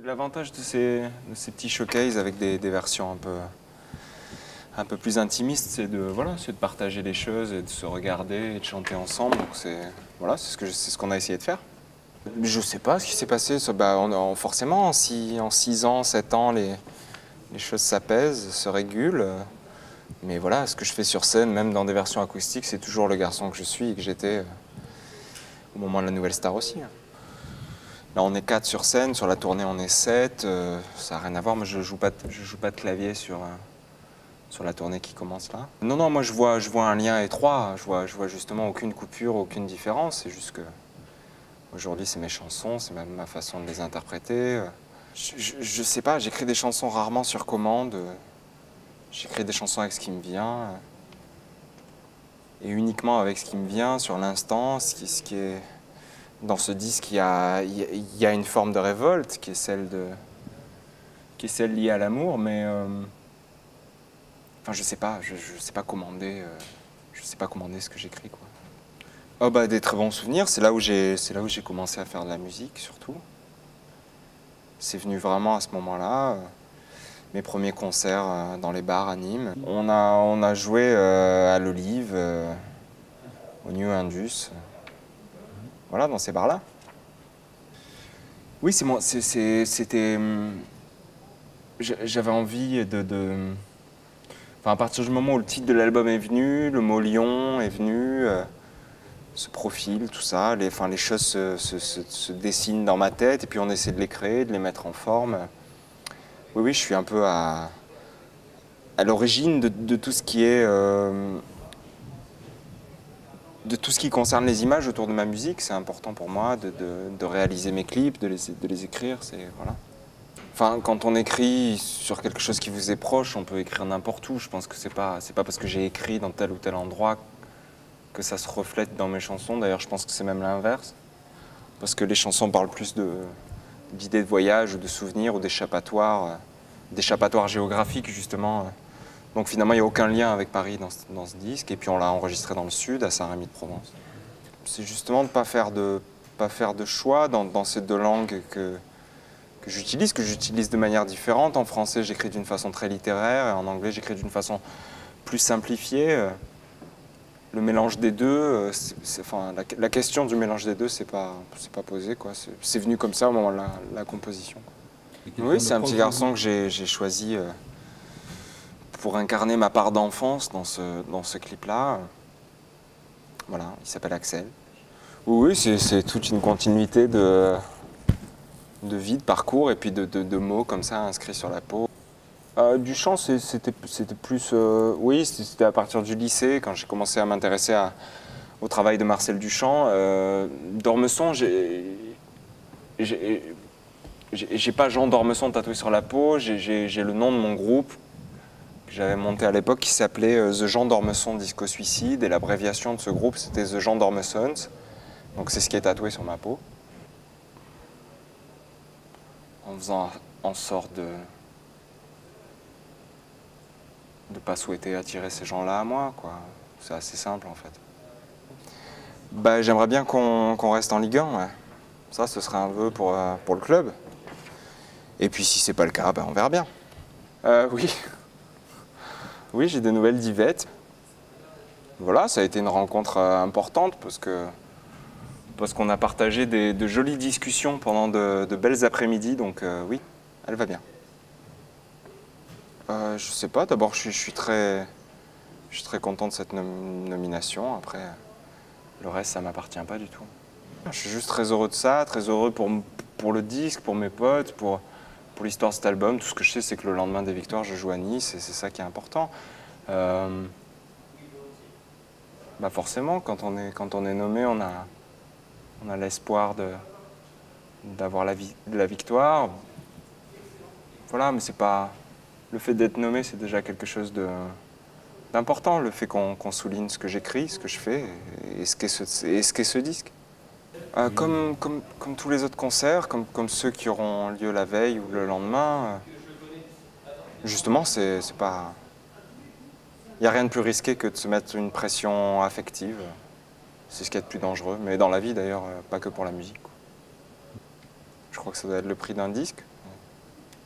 L'avantage de ces petits showcases avec des versions un peu plus intimistes, c'est de partager les choses et de se regarder et de chanter ensemble. Donc c'est ce qu'on a essayé de faire. Je sais pas ce qui s'est passé. Forcément, en 6 ans, 7 ans, les choses s'apaisent, se régulent. Mais voilà, ce que je fais sur scène, même dans des versions acoustiques, c'est toujours le garçon que je suis et que j'étais au moment de la Nouvelle Star aussi. Là, on est 4 sur scène, sur la tournée, on est 7. Ça n'a rien à voir, moi je joue pas de clavier sur la tournée qui commence là. Non, non, moi je vois un lien étroit. Je vois justement aucune coupure, aucune différence. C'est juste que aujourd'hui, c'est mes chansons, c'est ma façon de les interpréter. Je sais pas, j'écris des chansons rarement sur commande. J'écris des chansons avec ce qui me vient. Et uniquement avec ce qui me vient, sur l'instant, ce qui est... Dans ce disque, il y a une forme de révolte qui est celle liée à l'amour, mais enfin, je sais pas commander ce que j'écris, quoi. Oh bah des très bons souvenirs, c'est là où j'ai commencé à faire de la musique surtout. C'est venu vraiment à ce moment-là. Mes premiers concerts dans les bars à Nîmes. On a joué à l'Olive, au New Indus. Voilà, dans ces bars-là. Oui, c'était... J'avais envie Enfin, à partir du moment où le titre de l'album est venu, le mot Lyon est venu, ce profil, tout ça, les choses se dessinent dans ma tête et puis on essaie de les créer, de les mettre en forme. Oui, je suis un peu à l'origine de tout ce qui est... de tout ce qui concerne les images autour de ma musique. C'est important pour moi de réaliser mes clips, de les écrire. Voilà. Enfin, quand on écrit sur quelque chose qui vous est proche, on peut écrire n'importe où. Je pense que c'est pas parce que j'ai écrit dans tel ou tel endroit que ça se reflète dans mes chansons. D'ailleurs, je pense que c'est même l'inverse. Parce que les chansons parlent plus d'idées de voyage, ou de souvenirs, ou d'échappatoires géographiques, justement. Donc finalement, il n'y a aucun lien avec Paris dans ce disque. Et puis on l'a enregistré dans le sud, à Saint-Rémy-de-Provence. C'est justement de ne pas faire de choix dans ces deux langues que j'utilise de manière différente. En français, j'écris d'une façon très littéraire, et en anglais, j'écris d'une façon plus simplifiée. Le mélange des deux, enfin, la question du mélange des deux, c'est pas posé, quoi. C'est venu comme ça au moment de la composition. Oui, c'est un petit garçon que j'ai choisi pour incarner ma part d'enfance dans ce clip-là. Voilà, il s'appelle Axel. Oui, c'est toute une continuité de vie, de parcours, et puis de mots comme ça inscrits sur la peau. Du chant, c'était plus... oui, c'était à partir du lycée, quand j'ai commencé à m'intéresser au travail de Marcel Duchamp. D'Ormesson, j'ai pas Jean d'Ormesson tatoué sur la peau, j'ai le nom de mon groupe que j'avais monté à l'époque qui s'appelait The Jean d'Ormesson Disco Suicide, et l'abréviation de ce groupe c'était The Jean d'Ormessons. Donc c'est ce qui est tatoué sur ma peau. En faisant en sorte de ne pas souhaiter attirer ces gens-là à moi, quoi. C'est assez simple en fait. Bah, j'aimerais bien qu'on reste en Ligue 1, ouais. Ça, ce serait un vœu pour le club. Et puis si c'est pas le cas, bah, on verra bien. Oui. Oui, j'ai des nouvelles d'Yvette. Voilà, ça a été une rencontre importante parce qu'on a partagé de jolies discussions pendant de belles après-midi, donc oui, elle va bien. Je sais pas, d'abord je suis très content de cette nomination, après le reste ça m'appartient pas du tout. Je suis juste très heureux de ça, très heureux pour le disque, pour mes potes, pour l'histoire de cet album. Tout ce que je sais c'est que le lendemain des victoires je joue à Nice et c'est ça qui est important. Bah forcément, quand on est nommé, on a l'espoir d'avoir la victoire. Voilà, mais c'est pas... Le fait d'être nommé, c'est déjà quelque chose d'important. Le fait qu'on souligne ce que j'écris, ce que je fais, et ce qu'est ce disque. Comme tous les autres concerts, comme ceux qui auront lieu la veille ou le lendemain, justement, c'est pas... Il n'y a rien de plus risqué que de se mettre une pression affective. C'est ce qu'il y a de plus dangereux, mais dans la vie d'ailleurs, pas que pour la musique, quoi. Je crois. crois que ça doit être le prix d'un disque.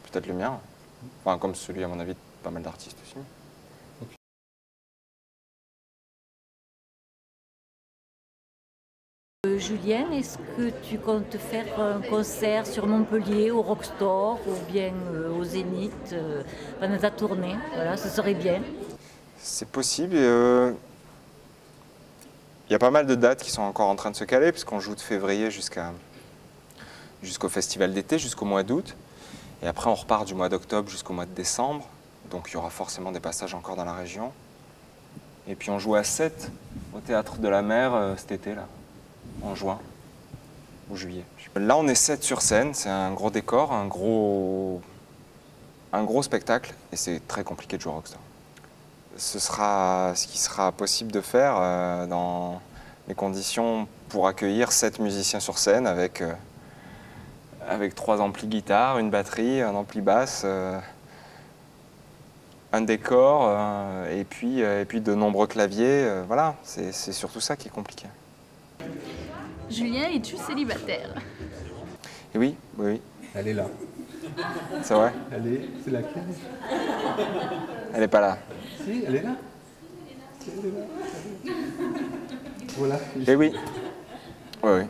Peut-être le mien. Enfin, comme celui, à mon avis, de pas mal d'artistes aussi. Julien, est-ce que tu comptes faire un concert sur Montpellier, au Rockstore ou bien au Zénith pendant ta tournée? Voilà, ce serait bien. C'est possible. Il y a pas mal de dates qui sont encore en train de se caler, puisqu'on joue de février jusqu'au festival d'été, jusqu'au mois d'août. Et après, on repart du mois d'octobre jusqu'au mois de décembre. Donc il y aura forcément des passages encore dans la région. Et puis on joue à 7 au Théâtre de la Mer cet été, là, en juin ou juillet. Là, on est 7 sur scène. C'est un gros décor, un gros spectacle. Et c'est très compliqué de jouer au Rockstar. Ce sera ce qui sera possible de faire dans les conditions pour accueillir 7 musiciens sur scène avec 3 amplis guitare, une batterie, un ampli basse, un décor et puis de nombreux claviers. Voilà, c'est surtout ça qui est compliqué. Julien, es-tu célibataire? Et oui, oui, oui. Elle est là. C'est vrai. C'est laquelle? Elle n'est pas là. Si, elle est là. Si, elle est là. Voilà. Et oui. Oui, oui.